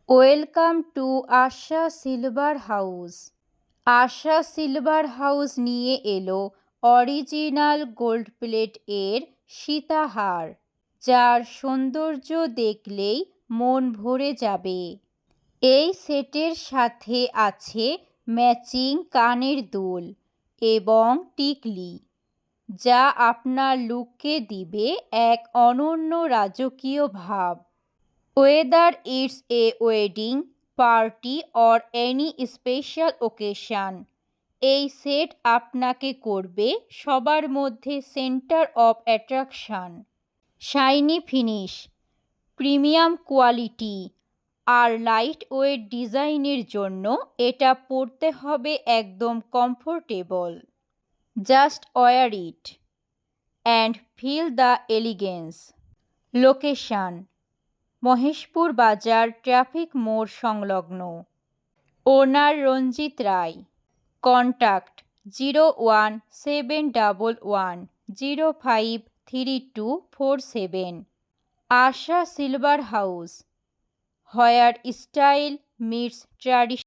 Welcome to Asha silver house. Asha silver house নিয়ে এলো original gold plate এর সীতাহার, যার সৌন্দর্য দেখলেই মন ভরে যাবে। এই সেটের সাথে আছে ম্যাচিং কানের দুল এবং টিকলি, যা আপনার লুককে দিবে এক অনন্য রাজকীয় ভাব। Whether it's a wedding, party or any special occasion, এই সেট আপনাকে করবে সবার মধ্যে center of attraction. Shiny finish, premium quality আর লাইট ওয়েট ডিজাইনের জন্য এটা পরতে হবে একদম comfortable. Just wear it and feel the elegance. Location: Maheshpur Bazar traffic মোড় সংলগ্ন। Owner Ranjit Roy. Contact 01711053247। Asha silver house, where style meets tradition.